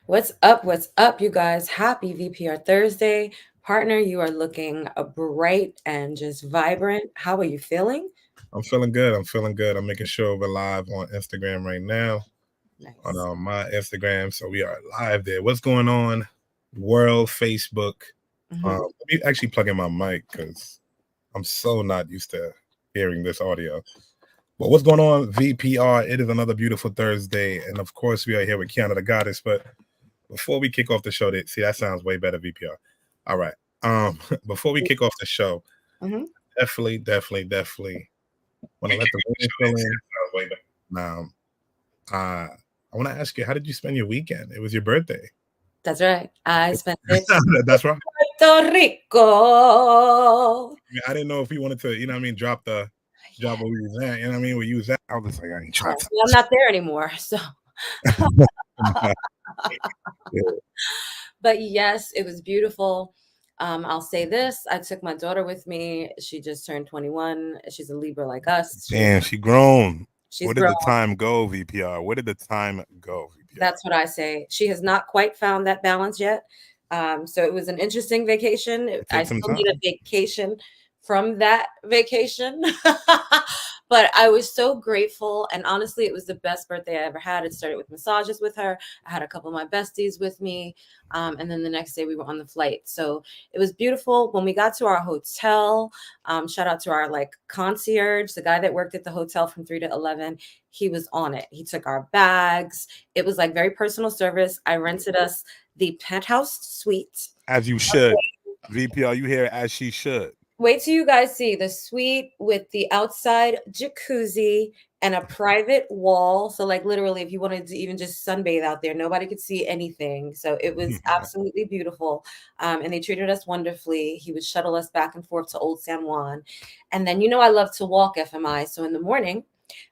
What's up? What's up, you guys? Happy VPR Thursday. Partner, you are looking bright and just vibrant. How are you feeling? I'm feeling good. I'm feeling good. I'm making sure we're live on Instagram right now on Nice. my Instagram. So we are live there. What's going on? World, Facebook. Hmm. Let me actually plug in my mic because I'm so not used to hearing this audio. But what's going on, VPR? It is another beautiful Thursday. And of course, we are here with Kiana the Goddess. But before we kick off the show, that sounds way better, VPR. All right. Before we kick off the show, Hmm. definitely want to let the room fill in. Now, I want to ask you, how did you spend your weekend? It was your birthday. That's right. I spent it That's right. Puerto Rico. I didn't know if you wanted to, drop where we was at. You know what I mean? Where you was at. I was like, I ain't trying Yes, well, I'm not there anymore. So, to. Yeah. but yes, it was beautiful. I'll say this: I took my daughter with me. She just turned 21. She's a Libra like us. Damn, she grown. She's Where did grown. the time go, VPR? Where did the time go, VPR? That's what I say. She has not quite found that balance yet. So it was an interesting vacation. It I takes some still need a time. vacation from that vacation. But I was so grateful. And honestly, it was the best birthday I ever had. It started with massages with her. I had a couple of my besties with me. And then the next day we were on the flight. So it was beautiful. When we got to our hotel, shout out to our like concierge, the guy that worked at the hotel from 3 to 11. He was on it. He took our bags. It was like very personal service. I rented us the penthouse suite. As you should. VPR, you hear as she should. Wait till you guys see the suite with the outside jacuzzi and a private wall. So, like, literally, if you wanted to even just sunbathe out there, nobody could see anything. So, it was absolutely beautiful. And they treated us wonderfully. He would shuttle us back and forth to Old San Juan. And then, I love to walk, FMI. So, in the morning,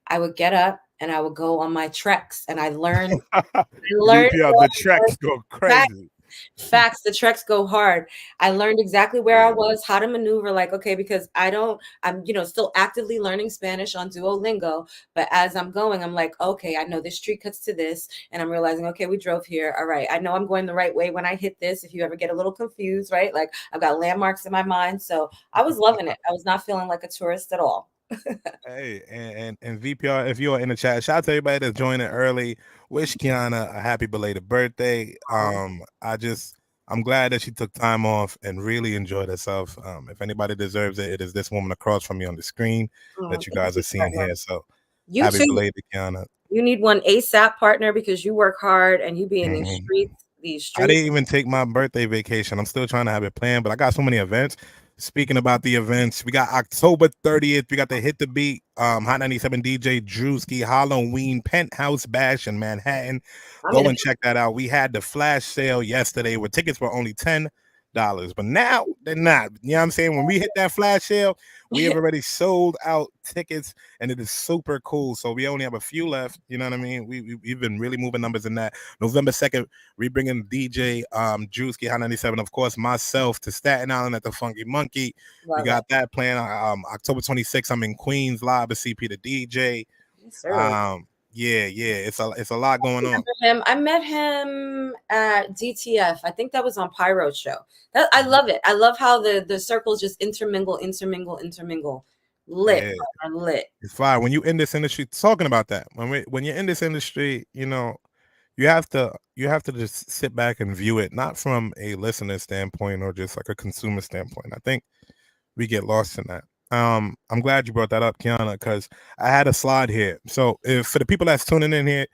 I would get up and I would go on my treks and I learned VPR, the tracks go crazy. facts. The treks go hard. I learned exactly where I was, how to maneuver. Like, okay, because I'm, still actively learning Spanish on Duolingo. But as I'm going, I'm like, okay, I know this street cuts to this. And I'm realizing, okay, we drove here. All right. I know I'm going the right way when I hit this. If you ever get a little confused, right? Like, I've got landmarks in my mind. So I was loving it. I was not feeling like a tourist at all. Hey, and VPR, if you are in the chat, shout out to everybody that's joining early. Wish Kiana a happy belated birthday. I'm glad that she took time off and really enjoyed herself. If anybody deserves it, it is this woman across from me on the screen that you Thank guys you, are seeing partner. here. So You happy too. belated, Kiana. You need one ASAP, partner, because you work hard and you be in these Mhm. streets. These I streets. didn't even take my birthday vacation. I'm still trying to have it planned, but I got so many events. Speaking about the events, we got October 30th. We got the Hit the Beat, Hot 97 DJ Drewski Halloween Penthouse Bash in Manhattan. I'm Go gonna and check that out. We had the flash sale yesterday where tickets were only $10, but now they're not. You know what I'm saying? When we hit that flash sale, we have be. already sold out tickets, and it is super cool. So we only have a few left. You know what I mean? We've been really moving numbers in that. November 2nd, we bring in DJ Drewski Hot 97, of course, myself to Staten Island at the Funky Monkey. We Love it. got that planned. October 26th, I'm in Queens live at CP the DJ. Yes, sir. Yeah, it's a lot going on. I met him at DTF. I think that was on Pyro's show. I love it. I love how the circles just intermingle. Lit, Yeah, partner, lit. it's fire. When you in this industry, talking about that, when you're in this industry, you have to just sit back and view it not from a listener standpoint or just like a consumer standpoint. I think we get lost in that. I'm glad you brought that up, Kiana, because I had a slide here. So if for the people that's tuning in here,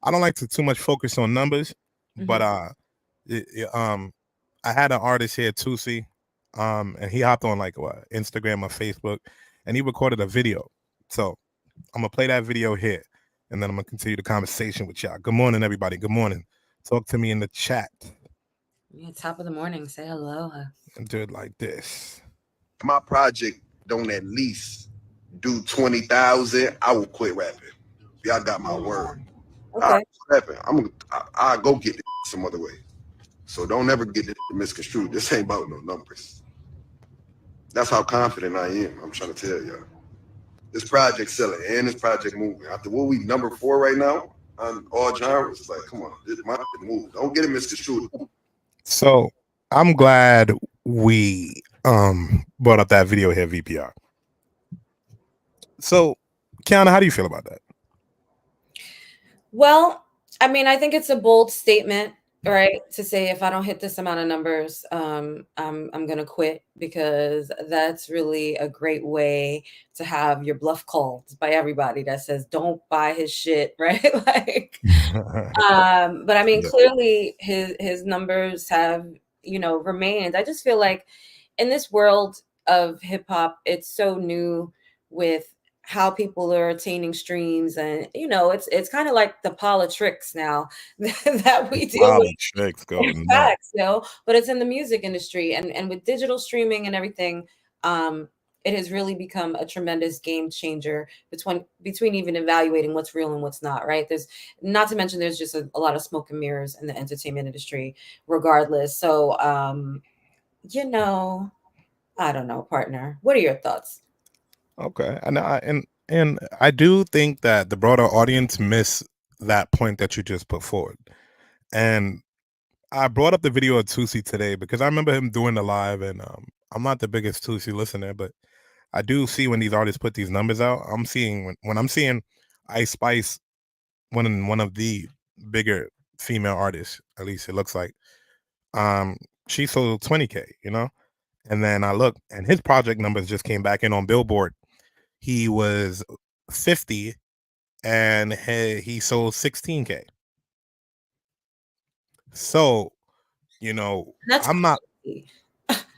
I don't like to too much focus on numbers, but Mhm. I had an artist here, Tusi, and he hopped on like Instagram or Facebook, and he recorded a video. So I'm gonna play that video here, and then I'm gonna continue the conversation with y'all. Good morning, everybody. Good morning. Talk to me in the chat Yeah, top of the morning. Say hello. and do it like this. My project don't at least do 20,000, I will quit rapping. Y'all got my word. I Okay. quit rapping. I go get this some other way. So don't ever get it misconstrued. This ain't about no numbers. That's how confident I am. I'm trying to tell y'all. This project selling and this project moving. After what we number 4 right now, on all genres. Like, come on, this my move. Don't get it misconstrued. So I'm glad we brought up that video here, VPR. So, Kiana, how do you feel about that? Well, I mean, I think it's a bold statement, right? To say if I don't hit this amount of numbers, I'm gonna quit, because that's really a great way to have your bluff called by everybody that says don't buy his shit, right? Like, but I mean, Yeah. clearly his numbers have, remained. I just feel like in this world of hip hop, it's so new with how people are attaining streams, and it's kind of like the politics now that we deal with. Politics go nuts. Facts, but it's in the music industry, and with digital streaming and everything, it has really become a tremendous game changer between even evaluating what's real and what's not, right? There's not to mention there's just a lot of smoke and mirrors in the entertainment industry regardless. So I don't know, partner. What are your thoughts? Okay, and I do think that the broader audience miss that point that you just put forward. And I brought up the video of Tusi today because I remember him doing the live, and I'm not the biggest Tusi listener, but I do see when these artists put these numbers out. I'm seeing when I'm seeing Ice Spice, one of the bigger female artists, at least it looks like, she sold 20K, and then I look, and his project numbers just came back in on Billboard. He was 50, and he sold 16K. So, That's I'm not crazy.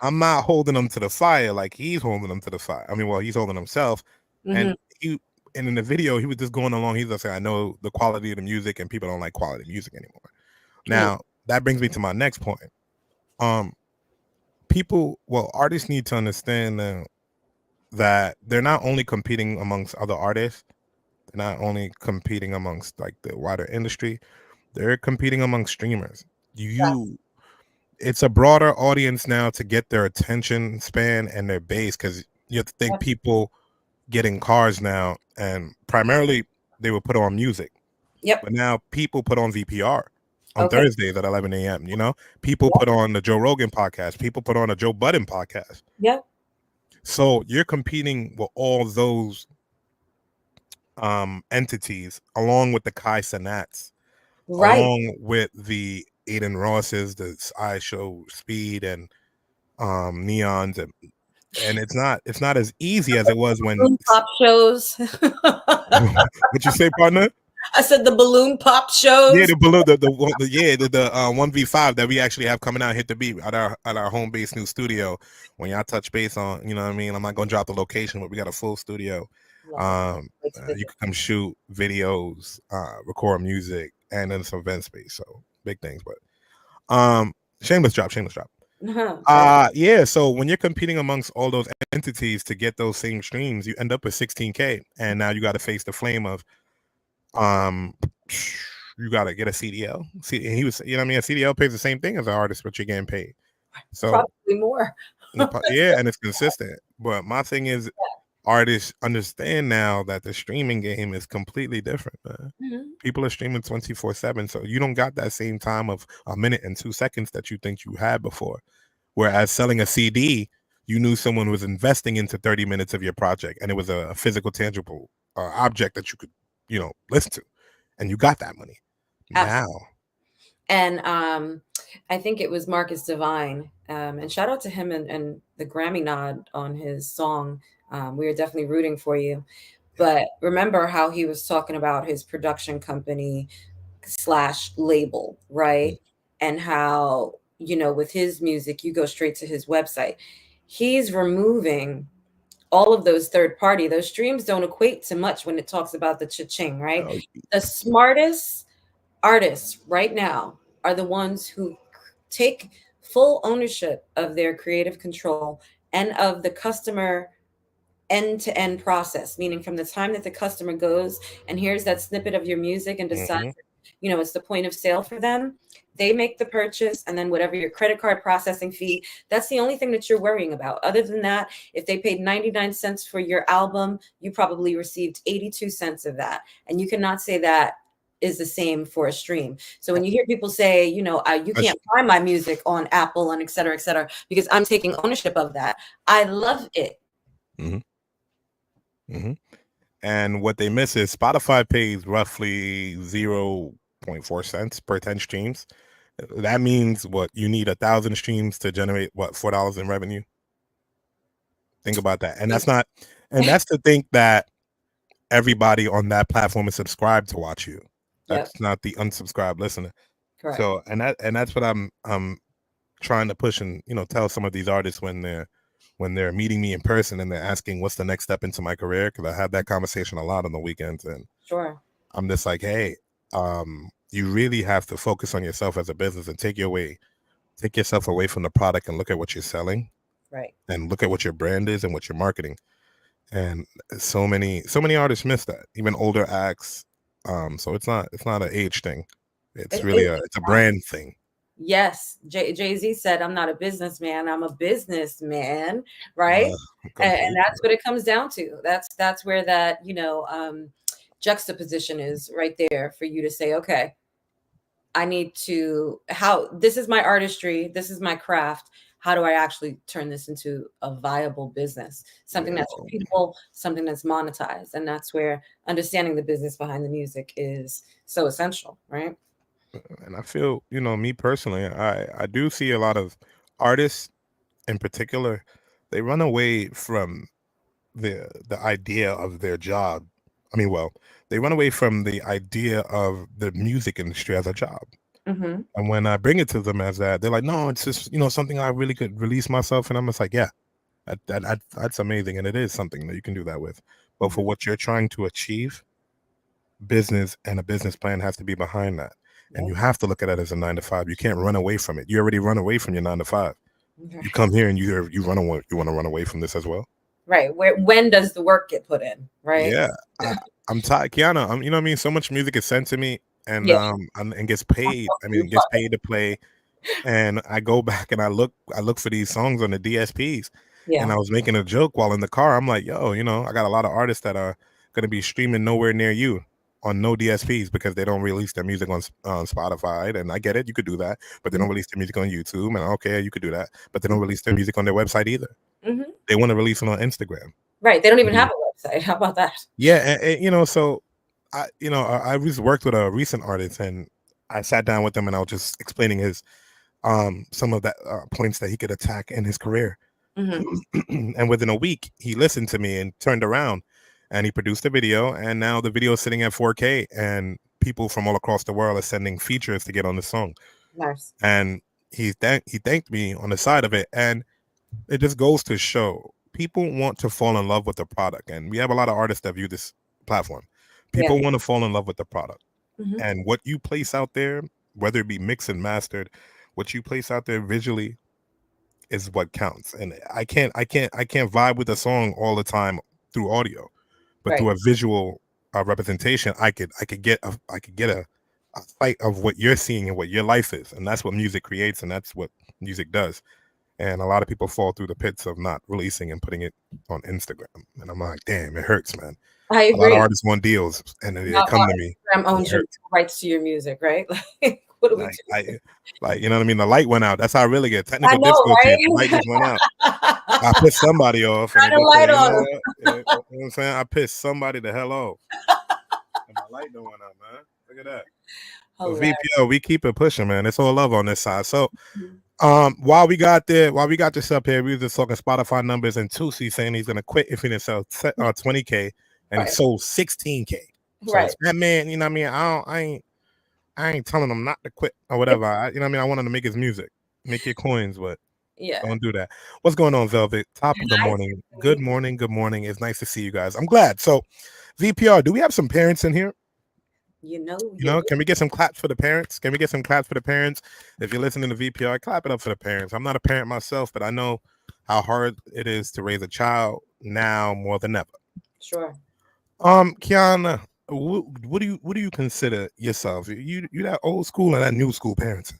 I'm not holding him to the fire like he's holding him to the fire. I mean, well, he's holding himself. Mhm. And in the video, he was just going along. He's just saying, I know the quality of the music, and people don't like quality music anymore. Now, that brings me to my next point. Artists need to understand that they're not only competing amongst other artists, they're not only competing amongst like the wider industry, they're competing amongst streamers. It's a broader audience now to get their attention span and their base, because you have to think people get in cars now, and primarily they will put on music. Yep. But now people put on VPR on Okay. Thursdays at 11 a.m. People put on the Joe Rogan podcast. People put on a Joe Budden podcast. Yep. So you're competing with all those entities, along with the Kai Sanats, Right. along with the Aiden Rosses, the I Show Speed, and Neons, and it's not as easy as it was when Balloon pop shows. what you say, partner? I said the balloon pop shows. Yeah, the balloon, the 1v5 that we actually have coming out, hit the beat at our home base new studio. When y'all touch base on, you know what I mean. I'm not gonna drop the location, but we got a full studio. You can come shoot videos, record music, and then some event space. So big things, but shameless drop. Yeah. So when you're competing amongst all those entities to get those same streams, you end up with 16K, and now you got to face the flame of, you got to get a CDL. See, and he was, a CDL pays the same thing as an artist, but you're getting paid. So probably more. Yeah, and it's consistent. But my thing is, artists understand now that the streaming game is completely different, man. Mm-hmm. People are streaming 24/7, so you don't got that same time of a minute and 2 seconds that you think you had before. Whereas selling a CD, you knew someone was investing into 30 minutes of your project, and it was a physical, tangible object that you could, listen to, and you got that money. Absolutely. Now. And I think it was Marcus Divine, and shout out to him and the Grammy nod on his song. We are definitely rooting for you. But remember how he was talking about his production company / label, right? And how, with his music, you go straight to his website. He's removing all of those those streams don't equate to much when it talks about the cha-ching, right? The smartest artists right now are the ones who take full ownership of their creative control and of the customer end-to-end process, meaning from the time that the customer goes and hears that snippet of your music and decides, it's the point of sale for them. They make the purchase, and then whatever your credit card processing fee, that's the only thing that you're worrying about. Other than that, if they paid 99 cents for your album, you probably received 82 cents of that. And you cannot say that is the same for a stream. So when you hear people say, you know, you can't find my music on Apple and et cetera, because I'm taking ownership of that. I love it. And what they miss is Spotify pays roughly 0.4 cents per 10 streams. That means what? You need 1,000 streams to generate what, $4 in revenue? Think about that. And that's not, and that's to think that everybody on that platform is subscribed to watch you. That's not the unsubscribed listener. Correct. So that's what I'm trying to push and, you know, tell some of these artists when they're meeting me in person and they're asking what's the next step into my career, because I had that conversation a lot on the weekends, and I'm just like, hey, you really have to focus on yourself as a business and take yourself away from the product and look at what you're selling, right? And look at what your brand is and what you're marketing. And so many artists miss that, even older acts. So it's not an age thing. It's really it's a brand thing. Yes, Jay-Z said, "I'm not a businessman. I'm a businessman," right? And that's what it comes down to. That's where that, you know, juxtaposition is right there for you to say, okay, I need to, this is my artistry, this is my craft. How do I actually turn this into a viable business? Something that's repeatable, something that's monetized. And that's where understanding the business behind the music is so essential, right? And I feel, you know, me personally, I do see a lot of artists in particular, they run away from the idea of their job. I mean, well, they run away from the idea of the music industry as a job. Mm-hmm. And when I bring it to them as that, they're like, no, it's just, you know, something I really could release myself. And I'm just like, yeah, that's amazing. And it is something that you can do that with. But for what you're trying to achieve, business and a business plan has to be behind that. And you have to look at it as a 9 to 5. You can't run away from it. You already run away from your 9 to 5. You come here and you run away. You want to run away from this as well, right? When does the work get put in, right? Yeah, I'm tired, Kiana. You know what I mean. So much music is sent to me, and and gets paid. I mean, gets paid to play, and I go back and I look for these songs on the DSPs. Yeah. And I was making a joke while in the car. I'm like, yo, you know, I got a lot of artists that are going to be streaming nowhere near you on no DSPs because they don't release their music on Spotify. And I get it. You could do that. But they don't release their music on YouTube. And okay, you could do that. But they don't release their music on their website either. Mm-hmm. They want to release it on Instagram. Right. They don't even have a website. How about that? Yeah. And, you know, so I just worked with a recent artist and I sat down with him and I was just explaining his some of the points that he could attack in his career. Mm-hmm. And within a week, he listened to me and turned around and he produced a video. And now the video is sitting at 4K and people from all across the world are sending features to get on the song. Nice. And he thanked me on the side of it. And it just goes to show people want to fall in love with the product. And we have a lot of artists that view this platform. People want to fall in love with the product. Mm-hmm. And what you place out there, whether it be mixed and mastered, what you place out there visually is what counts. And I can't vibe with a song all the time through audio, but through a visual representation, I could get a sight of what you're seeing and what your life is. And that's what music creates. And that's what music does. And a lot of people fall through the pits of not releasing and putting it on Instagram. And I'm like, damn, it hurts, man. I agree. A lot of artists want deals and they come to me. Instagram owns your rights to your music, right? Like, what do we do? Like, you know what I mean? The light went out. That's how I really get technical difficulty. Right? The light just went out. I pissed somebody off. And light on. You know what I'm saying? I pissed somebody the hell off. And my light don't went out, man. Look at that. So VPR, we keep it pushing, man. It's all love on this side. So while we got this up here, we were just talking Spotify numbers, and Tusi saying he's gonna quit if he didn't sell 20K, and he sold 16K. So that man, you know what I mean? I ain't telling him not to quit or whatever. You know what I mean? I want him to make his music, make your coins, but don't do that. What's going on, Velvet? Top of the morning. Good morning. Good morning. It's nice to see you guys. I'm glad. So, VPR, do we have some parents in here? You know, can we get some claps for the parents? Can we get some claps for the parents? If you're listening to VPR, clap it up for the parents. I'm not a parent myself, but I know how hard it is to raise a child now more than ever. Sure. Kiana, what do you consider yourself? You that old school and that new school parenting?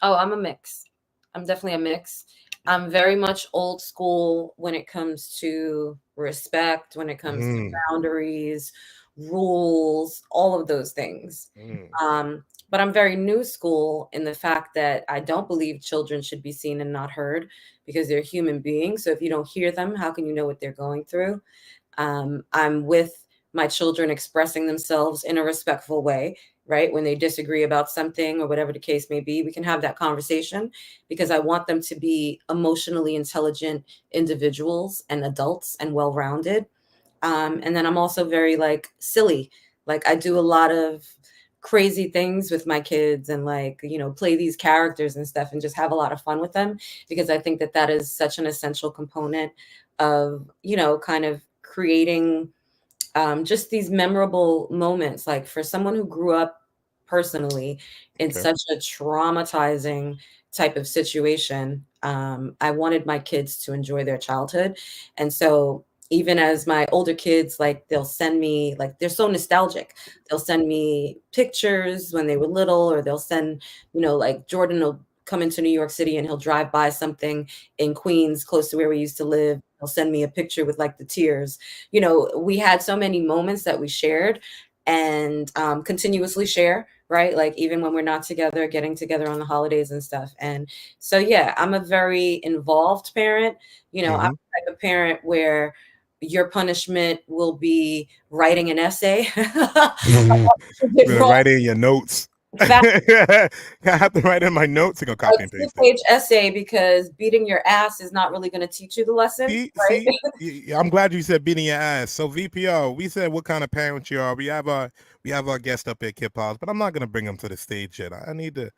Oh, I'm a mix. I'm definitely a mix. I'm very much old school when it comes to respect, when it comes to boundaries, rules, all of those things. But I'm very new school in the fact that I don't believe children should be seen and not heard, because they're human beings. So if you don't hear them, how can you know what they're going through? I'm with my children expressing themselves in a respectful way, right? When they disagree about something or whatever the case may be, we can have that conversation, because I want them to be emotionally intelligent individuals and adults and well-rounded. And then I'm also very like silly. Like I do a lot of crazy things with my kids and like, play these characters and stuff and just have a lot of fun with them, because I think that that is such an essential component of, kind of creating just these memorable moments. Like for someone who grew up personally in such a traumatizing type of situation, I wanted my kids to enjoy their childhood. And so even as my older kids, like they'll send me, like they're so nostalgic, they'll send me pictures when they were little, or they'll send, like Jordan will come into New York City and he'll drive by something in Queens close to where we used to live. He'll send me a picture with like the tears. We had so many moments that we shared and continuously share, right? Like even when we're not together, getting together on the holidays and stuff. And so, yeah, I'm a very involved parent. I'm the type of parent where your punishment will be writing an essay. Write in your notes. I have to write in my notes and go copy and paste it. Two-page essay, because beating your ass is not really going to teach you the lesson. Right? See, I'm glad you said beating your ass. So VPR, we said what kind of parent you are. We have our guest up here, Kipp Piles, but I'm not going to bring him to the stage yet. I need to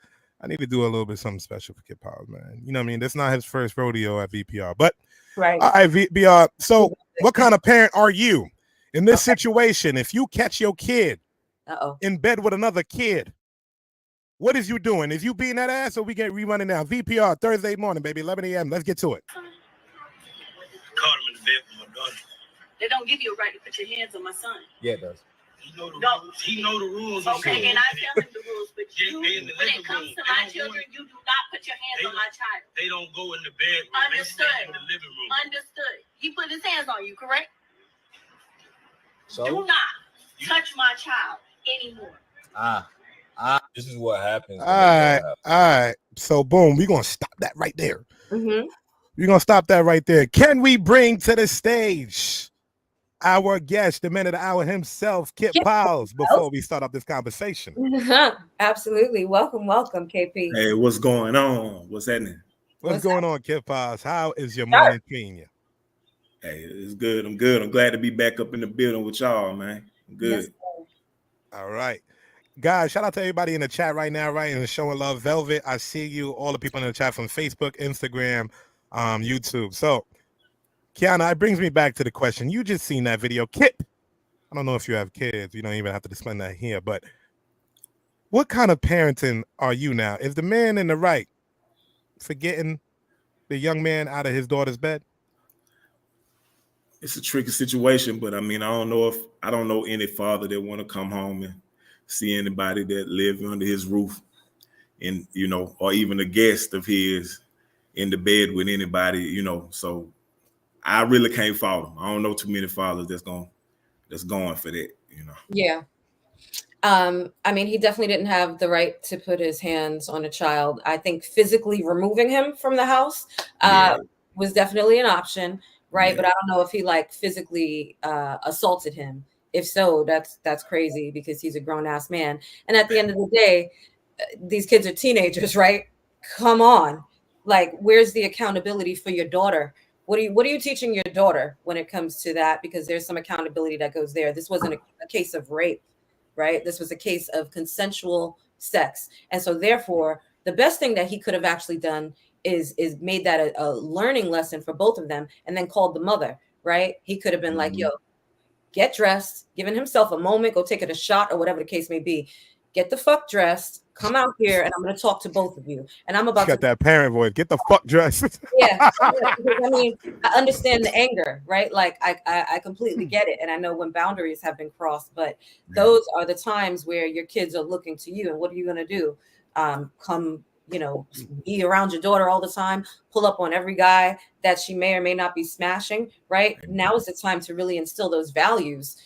do a little bit something special for Kipp Piles, man. You know what I mean? That's not his first rodeo at VPR, but right. All right, VPR. So what kind of parent are you in this situation? If you catch your kid in bed with another kid, what is you doing? Is you beating that ass, or we get rerunning now? VPR Thursday morning, baby, 11 a.m. Let's get to it. Caught him in the bed with my daughter. They don't give you a right to put your hands on my son. Yeah, it does. He know the rules. Okay, and I tell him the rules, but when it comes to my children, you do not put your hands on my child. They don't go in the bed. Understood. In the living room. Understood. He put his hands on you, correct? So do not touch my child anymore. This is what happens. All right. So boom, we're gonna stop that right there. Mm-hmm. We're gonna stop that right there. Can we bring to the stage our guest, the man of the hour himself, Kipp Piles, before we start up this conversation? Absolutely. Welcome, KP. Hey, what's going on? What's happening? What's going on, Kipp Piles? How is your morning treating you? Hey, it's good. I'm good. I'm glad to be back up in the building with y'all, man. I'm good. Yes, all right. Guys, shout out to everybody in the chat right now, right? And showing love. Velvet, I see you. All the people in the chat from Facebook, Instagram, YouTube. So, Kiana, it brings me back to the question. You just seen that video. Kipp, I don't know if you have kids. You don't even have to explain that here. But what kind of parenting are you now? Is the man in the right for getting the young man out of his daughter's bed? It's a tricky situation, but I mean, I don't know any father that want to come home and see anybody that live under his roof, and or even a guest of his in the bed with anybody, So I really can't fault him. I don't know too many fathers that's going for that, Yeah. I mean, he definitely didn't have the right to put his hands on a child. I think physically removing him from the house was definitely an option, right? Yeah. But I don't know if he like physically assaulted him. If so, that's crazy, because he's a grown-ass man. And at the end of the day, these kids are teenagers, right? Come on. Like, where's the accountability for your daughter? What are you teaching your daughter when it comes to that? Because there's some accountability that goes there. This wasn't a case of rape, right? This was a case of consensual sex. And so therefore, the best thing that he could have actually done is made that a learning lesson for both of them, and then called the mother, right? He could have been like, yo, get dressed, giving himself a moment, go take it a shot or whatever the case may be. Get the fuck dressed, come out here, and I'm going to talk to both of you. And I'm about got that parent voice. Get the fuck dressed. Yeah. I mean, I understand the anger, right? Like I completely get it. And I know when boundaries have been crossed, but those are the times where your kids are looking to you. And what are you going to do? Come be around your daughter all the time, pull up on every guy that she may or may not be smashing, right? Now is the time to really instill those values.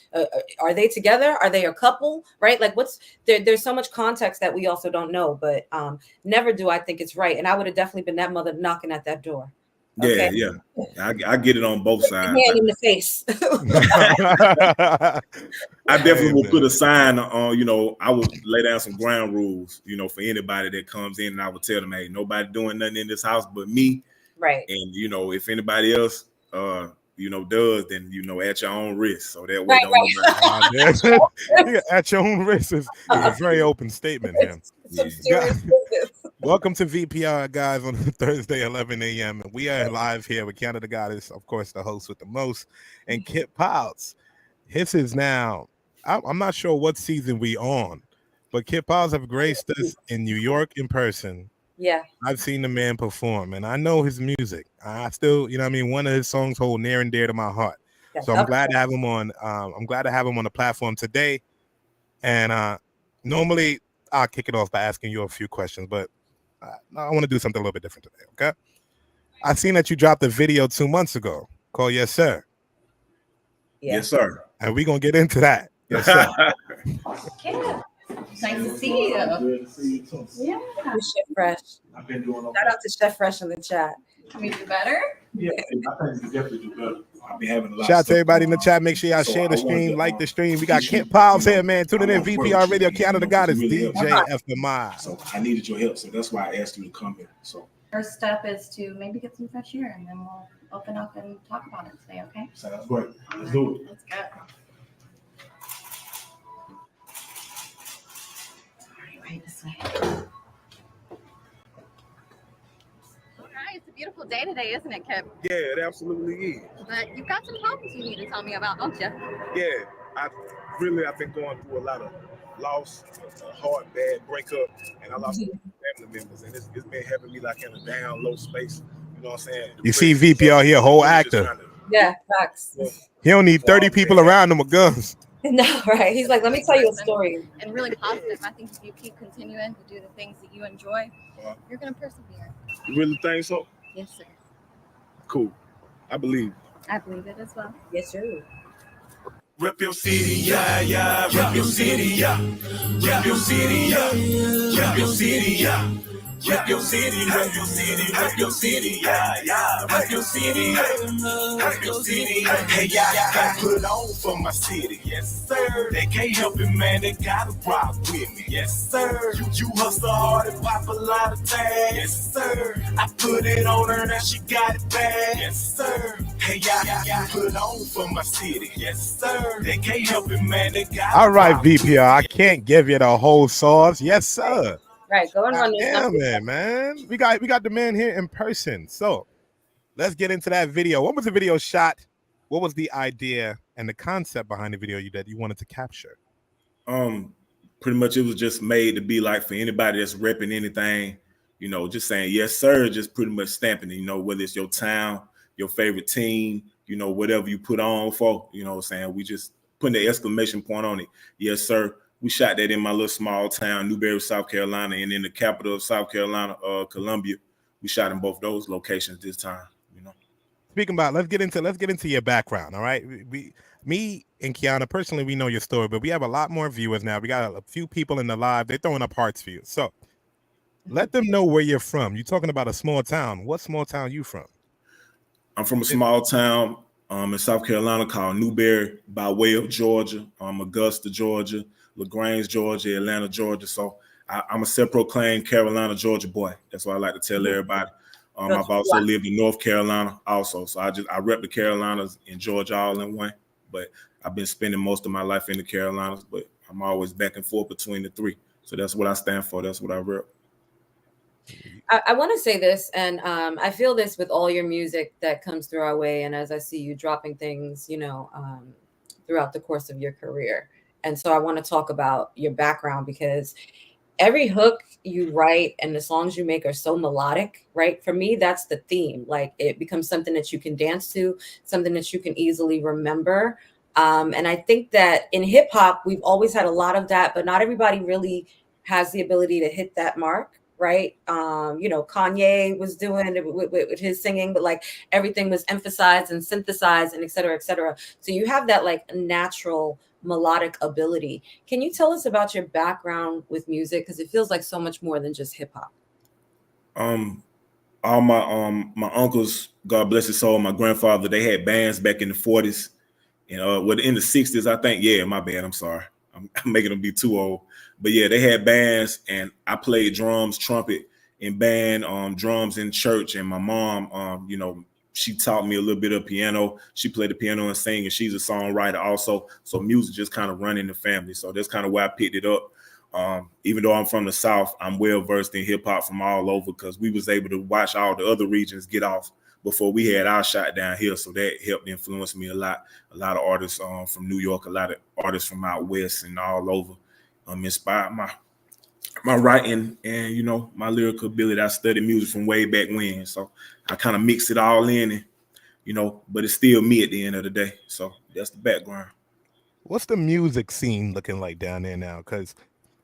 Are they together? Are they a couple, right? Like there's so much context that we also don't know, but never do I think it's right. And I would have definitely been that mother knocking at that door. Okay? Yeah. I get it on both sides. Hand in the face. I definitely will put a sign on, I would lay down some ground rules, for anybody that comes in, and I would tell them, hey, nobody doing nothing in this house but me. Right. And, if anybody else, does, then, at your own risk. So that way, at your own risk is a very open statement here. Welcome to VPR, guys, on Thursday, 11 a.m. And we are live here with Canada Goddess, of course, the host with the most, and Kipp Piles. This is now, I'm not sure what season we on, but Kipp Piles have graced us in New York in person. Yeah. I've seen the man perform, and I know his music. I still, one of his songs hold near and dear to my heart. So I'm glad to have him on. I'm glad to have him on the platform today. And normally I'll kick it off by asking you a few questions, but I want to do something a little bit different today. Okay. I seen that you dropped a video 2 months ago called Yessir. Yeah. Yes, sir. And we're going to get into that. Yes, sir. Yeah. Nice to see you. Good to see you too. Yeah. Chef Fresh. I've been doing okay. Shout out to Chef Fresh in the chat. Can we do better? Yeah, I think we definitely do better. I've been having a lot. Shout out of to everybody in the chat. Make sure y'all share the stream, like the stream. We got Kipp Piles here, man. Tuning in VPR Radio Canada Goddess, DJ FMI. So I needed your help. So that's why I asked you to come here. So First step is to maybe get some fresh air, and then we'll open up and talk about it today, okay? sounds great. Let's do it. Let's go. Right this way. All right, it's a beautiful day today, isn't it, Kipp? Yeah, it absolutely is. But you've got some problems you need to tell me about, don't you? Yeah, I've been going through a lot of loss, a hard, bad breakup, and I lost family members, and it's been having me like in a down, low space. You know what I'm saying? You see VPR here, whole actor. Yeah, facts. He don't need 30 people around him with guns. No, right. He's like, let me tell you a story. And really positive. I think if you keep continuing to do the things that you enjoy, you're going to persevere. You really think so? Yes, sir. Cool. I believe. I believe it as well. Yes, sir. Rep your city, yeah, yeah. Rep your city, yeah. Rep your city, yeah. Rep your city, yeah. Rep your city, rep your city, rep your city, yeah, yeah. Rep your city, rep your city. Hey, yeah, I put on for my city, yes, sir. They can't help it, man. They gotta rock with me, yes, sir. You hustle hard and pop a lot of tags, yes, sir. I put it on her, now she got it bad, yes, sir. Hey, yeah, I put on for my city, yes, sir. They can't help it, man. They gotta All right, rock with me. VPR. I can't give you the whole sauce. Yes, sir. Right, go and run this. Damn it, man. We got the man here in person. So let's get into that video. What was the video shot? What was the idea and the concept behind the video that you wanted to capture? Pretty much it was just made to be like for anybody that's repping anything, just saying yes, sir, just pretty much stamping it, whether it's your town, your favorite team, whatever you put on for, saying we just putting the exclamation point on it. Yes, sir. We shot that in my little small town, Newberry, South Carolina, and in the capital of South Carolina, Columbia. We shot in both those locations this time. Speaking about, let's get into your background. All right, me and Kiana personally, we know your story, but we have a lot more viewers now. We got a few people in the live. They're throwing up hearts for you. So let them know where you're from. You're talking about a small town. What small town you from? I'm from a small town in South Carolina called Newberry, by way of Georgia, Augusta, Georgia, LaGrange, Georgia, Atlanta, Georgia. So I'm a self-proclaimed Carolina, Georgia boy. That's what I like to tell everybody. I've also lived in North Carolina also. So I rep the Carolinas and Georgia all in one. But I've been spending most of my life in the Carolinas, but I'm always back and forth between the three. So that's what I stand for. That's what I rep. I want to say this, and I feel this with all your music that comes through our way. And as I see you dropping things, throughout the course of your career. And so I want to talk about your background, because every hook you write and the songs you make are so melodic, right? For me, that's the theme. Like, it becomes something that you can dance to, something that you can easily remember. And I think that in hip hop, we've always had a lot of that, but not everybody really has the ability to hit that mark, right? Kanye was doing it with his singing, but like everything was emphasized and synthesized and et cetera, et cetera. So you have that like natural melodic ability. Can you tell us about your background with music? Because it feels like so much more than just hip hop. All my uncles, God bless his soul, my grandfather, they had bands back in the 40s and in the 60s, I think. Yeah, my bad. I'm sorry. I'm making them be too old. But yeah, they had bands and I played drums, trumpet in band, drums in church. And my mom, she taught me a little bit of piano. She played the piano and sang, and she's a songwriter also. So music just kind of run in the family. So that's kind of where I picked it up. Even though I'm from the South, I'm well versed in hip hop from all over because we was able to watch all the other regions get off before we had our shot down here. So that helped influence me a lot. A lot of artists from New York, a lot of artists from out west and all over inspired my writing and my lyrical ability. I studied music from way back when, so I kind of mix it all in, and but it's still me at the end of the day. So that's the background. What's the music scene looking like down there now? Because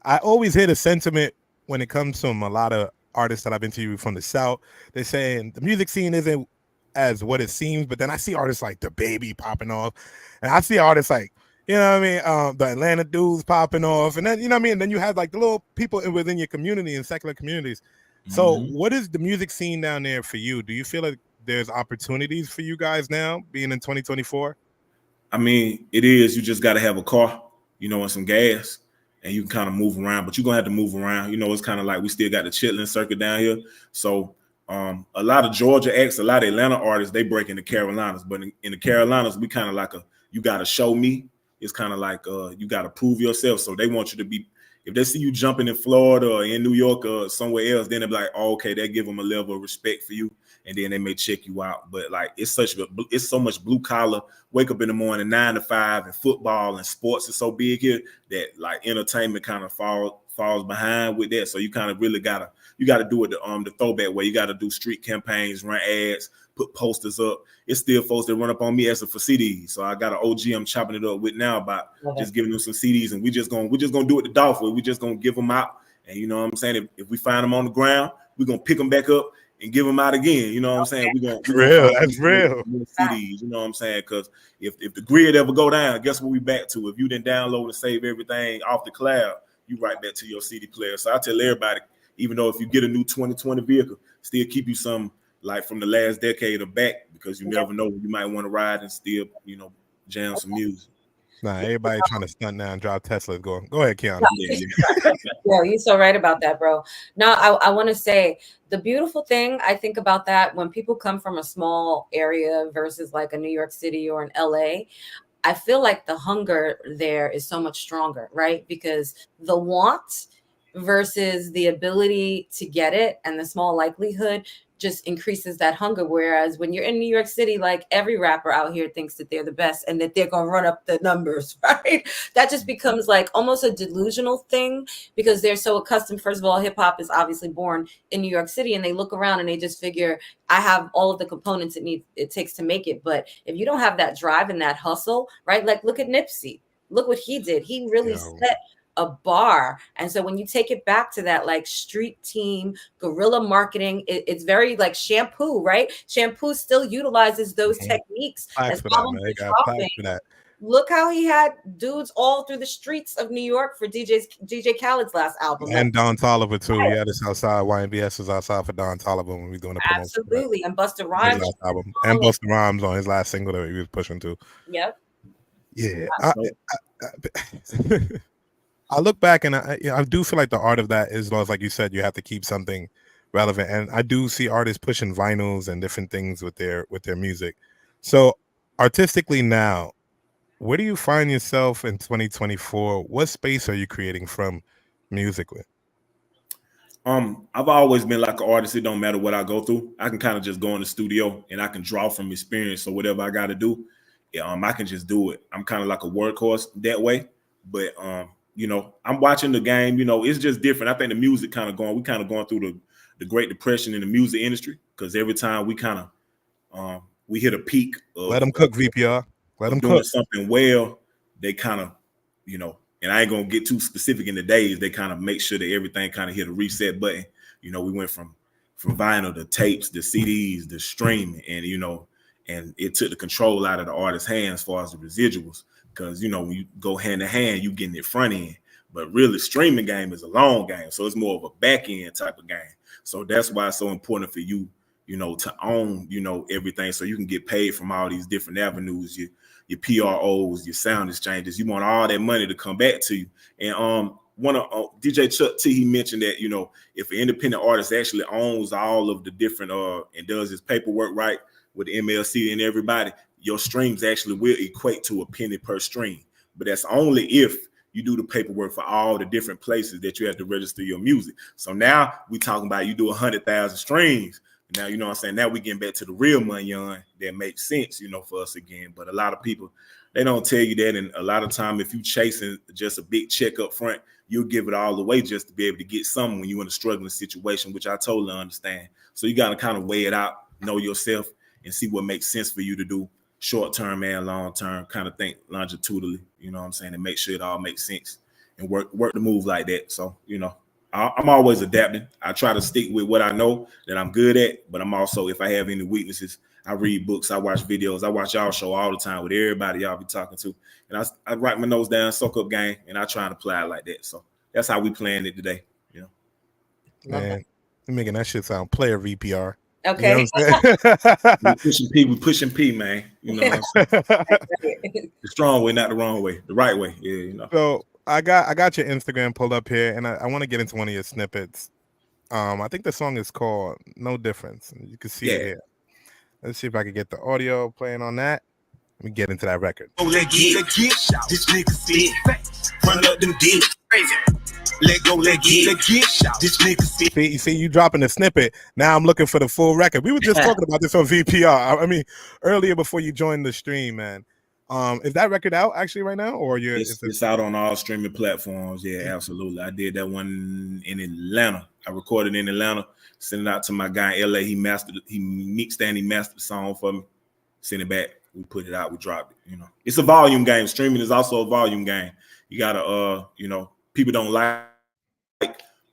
I always hear the sentiment when it comes from a lot of artists that I've interviewed from the South. They're saying the music scene isn't as what it seems, but then I see artists like The Baby popping off, and I see artists like, the Atlanta dudes popping off, and then and then you have like the little people within your community and secular communities. So what is the music scene down there for you? Do you feel like there's opportunities for you guys now being in 2024? I mean, it is. You just got to have a car, and some gas, and you can kind of move around, but you're going to have to move around. It's kind of like we still got the chitlin circuit down here. So a lot of Georgia acts, a lot of Atlanta artists, they break in the Carolinas. But in the Carolinas, we kind of like you got to show me. It's kind of like you got to prove yourself. So they want you to be, if they see you jumping in Florida or in New York or somewhere else, then they'll be like, oh, okay, they give them a level of respect for you. And then they may check you out. But like, it's so much blue collar, wake up in the morning, 9 to 5, and football and sports is so big here that like entertainment kind of falls behind with that. So you kind of really gotta do it the throwback way. You got to do street campaigns, run ads, put posters up. It's still folks that run up on me asking for CDs. So I got an OG I'm chopping it up with now about just giving them some CDs, and we just gonna do it the Dolph way. We just gonna give them out, and you know what I'm saying. If we find them on the ground, we're gonna pick them back up and give them out again. You know what I'm saying? That's real. CDs, you know what I'm saying? Because if the grid ever go down, guess what we back to? If you didn't download and save everything off the cloud, you right back to your CD player. So I tell everybody, even though if you get a new 2020 vehicle, still keep you some like from the last decade or back, because you never know, you might want to ride and still, jam some music. Nah, everybody trying to stunt now and drive Teslas. Go ahead, Kiana. Yeah, you're so right about that, bro. No, I want to say the beautiful thing I think about that when people come from a small area versus like a New York City or an LA, I feel like the hunger there is so much stronger, right? Because the want versus the ability to get it and the small likelihood just increases that hunger. Whereas when you're in New York City, like every rapper out here thinks that they're the best and that they're going to run up the numbers, right? That just becomes like almost a delusional thing because they're so accustomed. First of all, hip hop is obviously born in New York City, and they look around and they just figure, I have all of the components it takes to make it. But if you don't have that drive and that hustle, right? Like look at Nipsey, look what he did. He really set a bar. And so when you take it back to that like street team guerrilla marketing, it's very like Shampoo, right? Shampoo still utilizes those techniques. Look how he had dudes all through the streets of New York for DJ Khaled's last album. And Don Toliver too. Yeah, this outside. YNBS was outside for Don Toliver when we were doing the promotion. Absolutely. And Busta Rhymes album. And Busta Rhymes on his last single that he was pushing too. Yep. Yeah. I look back and I do feel like the art of that is, like you said, you have to keep something relevant. And I do see artists pushing vinyls and different things with their music. So artistically now, where do you find yourself in 2024? What space are you creating from musically? I've always been like an artist. It don't matter what I go through. I can kind of just go in the studio and I can draw from experience. So whatever I got to do, I can just do it. I'm kind of like a workhorse that way. But I'm watching the game. It's just different. I think the music we kind of going through the Great Depression in the music industry, because every time we kind of we hit a peak. Let them cook, VPR. Let them doing cook something well. They kind of, and I ain't gonna get too specific in the days. They kind of make sure that everything kind of hit a reset button. You know, we went from vinyl to tapes, the CDs, the streaming, and you know, and it took the control out of the artist's hands as far as the residuals. Because you know, when you go hand to hand, you getting it front end. But really, streaming game is a long game, so it's more of a back end type of game. So that's why it's so important for you, you know, to own, you know, everything, so you can get paid from all these different avenues. Your PROs, your sound exchanges. You want all that money to come back to you. And DJ Chuck T, he mentioned that, you know, if an independent artist actually owns all of the different and does his paperwork right with the MLC and everybody, your streams actually will equate to a penny per stream. But that's only if you do the paperwork for all the different places that you have to register your music. So now we talking about you do 100,000 streams. Now, you know what I'm saying? Now we getting back to the real money on that makes sense, you know, for us again. But a lot of people, they don't tell you that. And a lot of time, if you chasing just a big check up front, you'll give it all away just to be able to get something when you're in a struggling situation, which I totally understand. So you got to kind of weigh it out, know yourself, and see what makes sense for you to do short-term and long-term, kind of think longitudinally, you know what I'm saying, and make sure it all makes sense and work the move like that. So, you know, I'm always adapting. I try to stick with what I know that I'm good at, but I'm also, if I have any weaknesses, I read books, I watch videos, I watch y'all show all the time with everybody y'all be talking to. And I write my notes down, soak up game, and I try and apply it like that. So that's how we playing it today, you know. Man, you're making that shit sound player VPR. Okay. You know what I'm saying? we pushing P, man. You know what I'm saying? The strong way, not the wrong way, the right way. Yeah, you know. So I got your Instagram pulled up here, and I want to get into one of your snippets. I think the song is called No Difference. You can see it here. Let's see if I can get the audio playing on that. Let me get into that record. Oh, let get, this nigga spit. Run up them dicks. Crazy. Let go, let get, this nigga spit. You see, you dropping a snippet. Now I'm looking for the full record. We were just talking about this on VPR. I mean, earlier before you joined the stream, man. Is that record out actually right now, or it's out on all streaming platforms? Yeah, absolutely. I did that one in Atlanta. I recorded in Atlanta, sent it out to my guy in LA. He mixed and he mastered the song for me. Sent it back. We put it out. We dropped it. You know, it's a volume game. Streaming is also a volume game. You gotta, you know, people don't like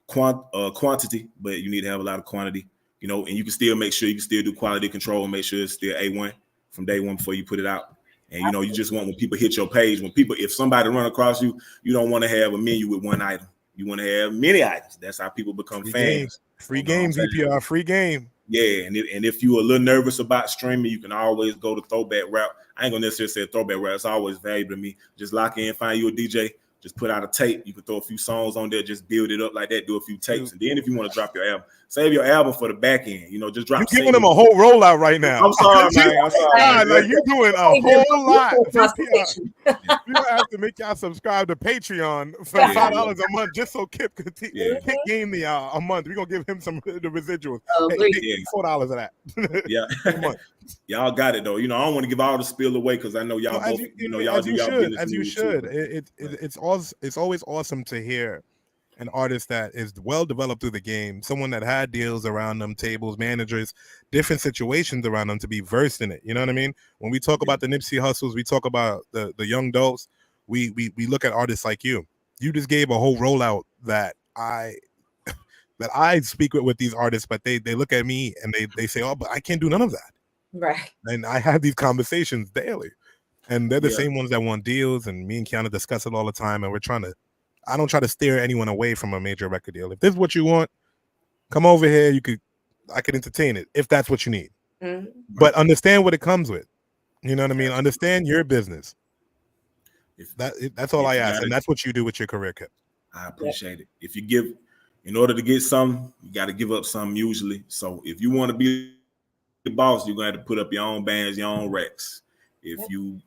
quantity, but you need to have a lot of quantity. You know, and you can still make sure you can still do quality control and make sure it's still A1 from day one before you put it out. And, you know, you just want when people hit your page, if somebody run across you, you don't want to have a menu with one item. You want to have many items. That's how people become fans. Free game, VPR, free game. Yeah, and if you're a little nervous about streaming, you can always go to throwback route. I ain't going to necessarily say throwback route. It's always valuable to me. Just lock in, find you a DJ. Just put out a tape. You can throw a few songs on there. Just build it up like that. Do a few tapes. And then if you want to drop your album, save your album for the back end. You know, just drop. You're giving them a whole rollout right now. I'm sorry, man. I'm sorry. Like, you're doing a whole lot. You have to make y'all subscribe to Patreon for $5 a month just so Kipp could Kipp game me a month. We're going to give him some of the residuals. $4 of that. Yeah. Y'all got it, though. You know, I don't want to give all the spill away because I know y'all both, y'all do y'all business. As you should. It's always awesome to hear an artist that is well developed through the game, someone that had deals around them, tables, managers, different situations around them to be versed in it. You know what I mean? When we talk about the Nipsey Hussles, we talk about the young dogs, we look at artists like you. You just gave a whole rollout that I speak with these artists, but they look at me and they say, oh, but I can't do none of that. Right. And I have these conversations daily. And they're the same ones that want deals, and me and Kiana discuss it all the time. And I don't try to steer anyone away from a major record deal. If this is what you want, come over here. I could entertain it if that's what you need. Mm-hmm. But understand what it comes with. You know what I mean? Understand your business. That's all I ask, and that's what you do with your career, Kipp. I appreciate it. If you give, in order to get something, you got to give up something usually. So if you want to be the boss, you're gonna have to put up your own bands, your own racks. If you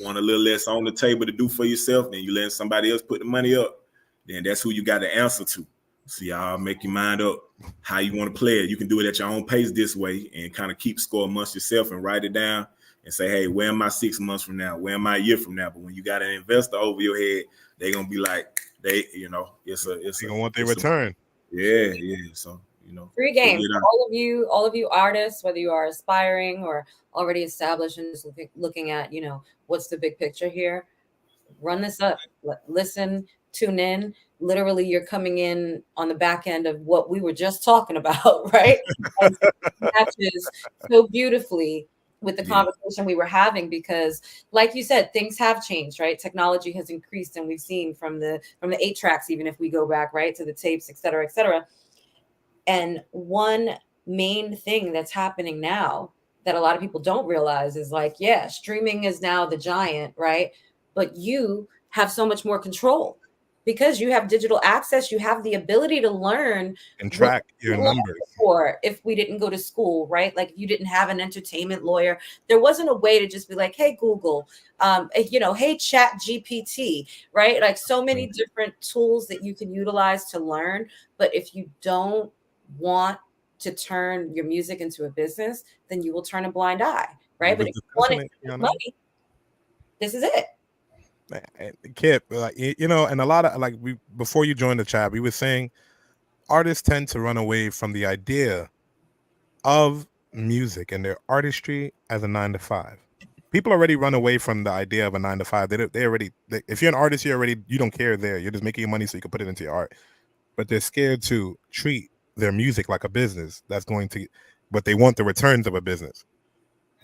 want a little less on the table to do for yourself, then you let somebody else put the money up. Then that's who you got to answer to. So y'all make your mind up how you want to play it. You can do it at your own pace this way and kind of keep score amongst yourself and write it down and say, hey, where am I 6 months from now? Where am I a year from now? But when you got an investor over your head, they're gonna be like, they gonna want their return. Yeah. So free game. All of you artists, whether you are aspiring or already established and just looking at, what's the big picture here, run this up, listen, tune in, literally you're coming in on the back end of what we were just talking about, right? And so it matches so beautifully with the conversation we were having, because like you said, things have changed, right? Technology has increased, and we've seen from the 8 tracks, even if we go back, right, to the tapes, et cetera, et cetera. And one main thing that's happening now that a lot of people don't realize is like, yeah, streaming is now the giant, right? But you have so much more control because you have digital access. You have the ability to learn and track your numbers. Or if we didn't go to school, right? Like if you didn't have an entertainment lawyer, there wasn't a way to just be like, hey, Google, hey, Chat GPT, right? Like so many different tools that you can utilize to learn. But if you don't want to turn your music into a business, then you will turn a blind eye, right? But if you want it to make money, this is it. Kipp, like, you know, and a lot of, like, before you joined the chat, we were saying artists tend to run away from the idea of music and their artistry as a 9-to-5. People already run away from the idea of a 9-to-5. If you're an artist, you don't care there. You're just making your money so you can put it into your art. But they're scared to treat their music like a business but they want the returns of a business.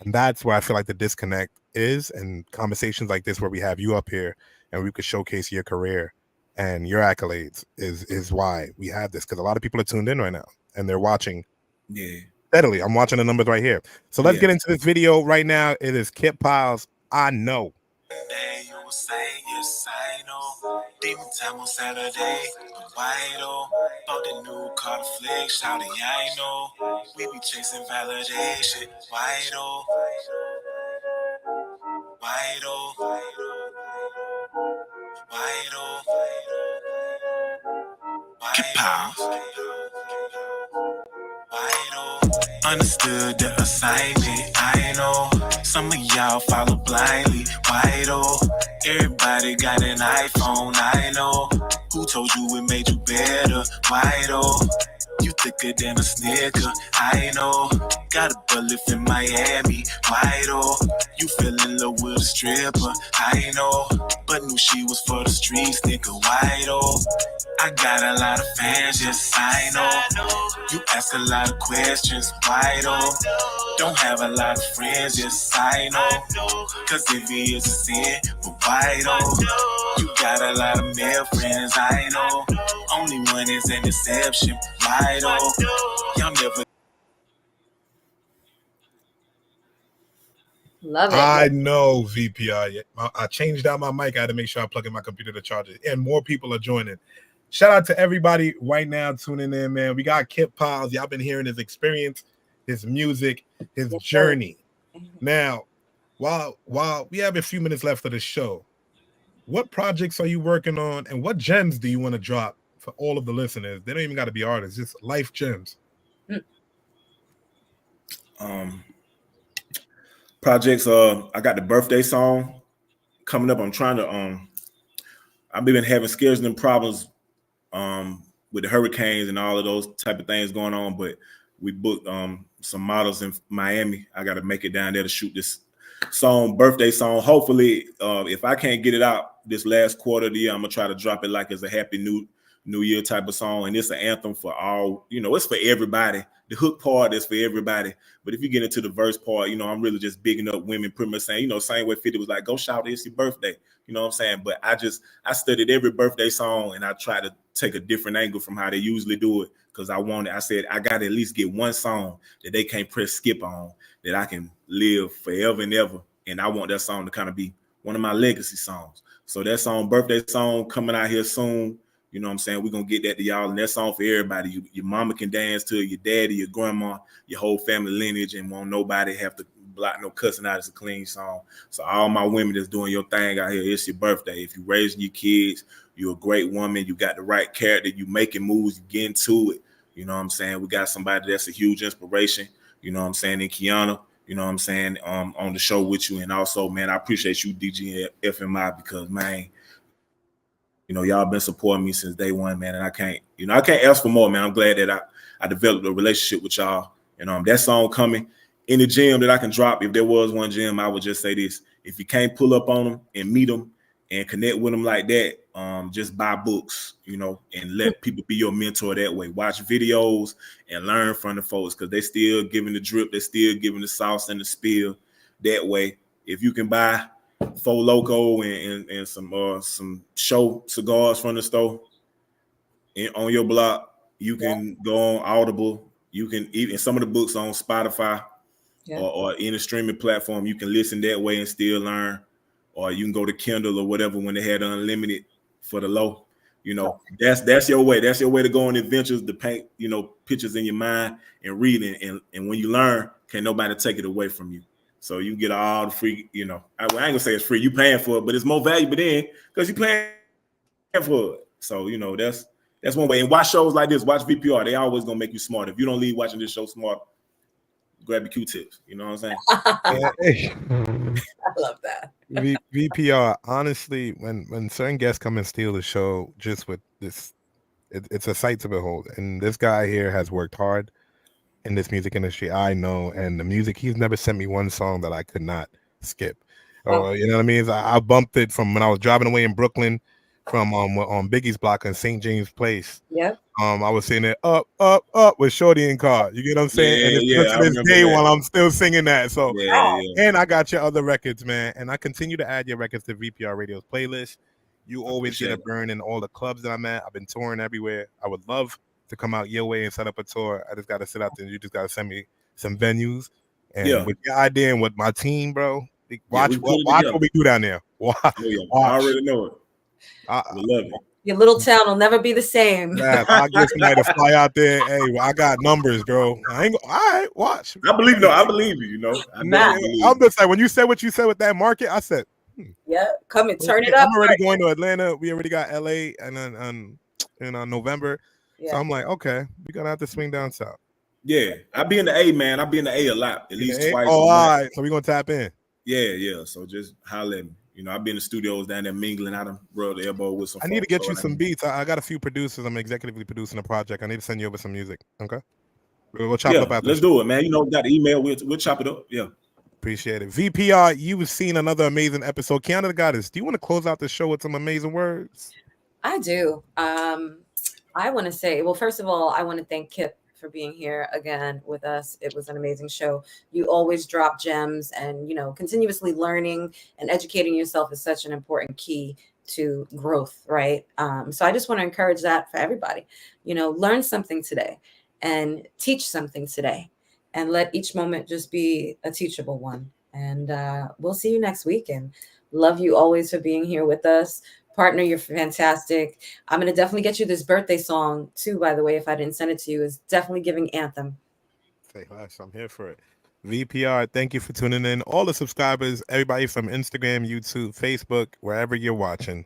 And that's where I feel like the disconnect is, and conversations like this where we have you up here and we could showcase your career and your accolades is why we have this, because a lot of people are tuned in right now and they're watching steadily. I'm watching the numbers right here. So let's get into this video right now. It is Kipp Piles, I Know. You will say, yes, I know. Demon time on Saturday, but wide oh. Bought the new car to flex, shouting, I know. We be chasing validation, wide oh. Wide oh. Wide oh. Kipp Piles. Understood the assignment, I know. Some of y'all follow blindly, wide oh. Everybody got an iPhone, I know. Who told you it made you better, wide oh. You thicker than a snicker, I know. Got a bullet in Miami, wide oh. You fell in love with a stripper, I know. But knew she was for the streets, nigga, wide oh. I got a lot of fans, yes, I know. You ask a lot of questions, why though? Don't have a lot of friends, yes, I know. Cause if he is a sin, but why though? You got a lot of male friends, I know. Only one is an exception, why though? Y'all never. Love it. I know, VPR. I changed out my mic. I had to make sure I plug in my computer to charge it. And more people are joining. Shout out to everybody right now tuning in, man. We got Kipp Piles. Y'all been hearing his experience, his music, his journey. Now, while we have a few minutes left of the show, what projects are you working on, and what gems do you want to drop for all of the listeners? They don't even got to be artists, just life gems. Projects. I got the birthday song coming up. I'm trying to. I've been having scheduling problems with the hurricanes and all of those type of things going on, but we booked some models in Miami. I got to make it down there to shoot this song, birthday song. Hopefully, if I can't get it out this last quarter of the year, I'm gonna try to drop it like as a happy new year type of song. And it's an anthem for all, it's for everybody. The hook part is for everybody. But if you get into the verse part, I'm really just bigging up women, pretty much saying, same way 50 was like, go shout, it's your birthday. You know what I'm saying? But I studied every birthday song and I try to take a different angle from how they usually do it. Cause I said, I got to at least get one song that they can't press skip on, that I can live forever and ever. And I want that song to kind of be one of my legacy songs. So that song, birthday song, coming out here soon. You know what I'm saying? We're going to get that to y'all. And that song for everybody. Your mama can dance to it, your daddy, your grandma, your whole family lineage, and won't nobody have to block no cussing out. It's a clean song. So all my women that's doing your thing out here, it's your birthday. If you're raising your kids, you're a great woman. You got the right character. You making moves. You get into it. You know what I'm saying? We got somebody that's a huge inspiration. You know what I'm saying? In Kiana. You know what I'm saying? On the show with you. And also, man, I appreciate you, DJ FMI, because, man, y'all been supporting me since day one, man. And I can't ask for more, man. I'm glad that I developed a relationship with y'all. And that song coming. Any gem that I can drop, if there was one gem, I would just say this. If you can't pull up on them and meet them and connect with them like that, just buy books, you know, and let people be your mentor that way. Watch videos and learn from the folks because they still giving the drip, they still giving the sauce and the spill that way. If you can buy Four Loco and some show cigars from the store on your block, you can go on Audible. You can even some of the books on Spotify or any streaming platform. You can listen that way and still learn. Or you can go to Kindle or whatever when they had unlimited for the low. You know, that's your way. That's your way to go on adventures, to paint, you know, pictures in your mind and reading. And when you learn, can't nobody take it away from you. So you get all the free, you know, I ain't gonna say it's free, you paying for it, but it's more valuable then because you paying for it. So, you know, that's one way. And watch shows like this, watch VPR. They always gonna make you smart. If you don't leave watching this show smart, grab your Q-tips. You know what I'm saying? I love that. VPR, honestly, when certain guests come and steal the show, just with this, it's a sight to behold. And this guy here has worked hard in this music industry, I know, and the music, he's never sent me one song that I could not skip. You know what I mean? I bumped it from when I was driving away in Brooklyn from on Biggie's block in St. James Place. Yep. I was singing it up with Shorty and Car. You get what I'm saying? Yeah, and it's yeah, to this day while I'm still singing that. So yeah. And I got your other records, man. And I continue to add your records to VPR Radio's playlist. You always get a burn in all the clubs that I'm at. I've been touring everywhere. I would love to come out your way and set up a tour. I just got to sit out there and you just got to send me some venues. And with your idea and with my team, bro, watch what we do down there. Watch. I already know it. I love it. Your little town will never be the same. Man, I'll get somebody to fly out there. Hey, I got numbers, bro. I ain't all right, watch. I believe you, you know. I'm just like, when you said what you said with that market, I said, yeah, come and turn it up. I'm already going to Atlanta. We already got LA and then in November. Yeah. So I'm like, okay, we're gonna have to swing down south. Yeah, I be in the A, man. I be in the A a lot, at least twice. Oh, all right. So we're gonna tap in. Yeah. So just holler at me. You know, I be in the studios down there mingling. I done rubbed the elbow with some. I need to get you some beats. I got a few producers. I'm executively producing a project. I need to send you over some music. Okay. We'll chop it up after. Let's do it, man. You know, got the email. We'll chop it up. Yeah. Appreciate it. VPR, you've seen another amazing episode. Kiana the Goddess, do you want to close out the show with some amazing words? I do. I want to say, well, first of all, I want to thank Kipp for being here again with us. It was an amazing show. You always drop gems, and, you know, continuously learning and educating yourself is such an important key to growth, right? So I just want to encourage that for everybody. You know, learn something today and teach something today, and let each moment just be a teachable one. And we'll see you next week. And love you always for being here with us. Partner, you're fantastic. I'm going to definitely get you this birthday song too, by the way, if I didn't send it to you. It's definitely giving Anthem. Say less, I'm here for it. VPR, thank you for tuning in. All the subscribers, everybody from Instagram, YouTube, Facebook, wherever you're watching.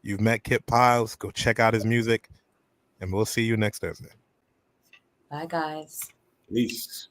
You've met Kipp Piles. Go check out his music. And we'll see you next Thursday. Bye, guys. Peace.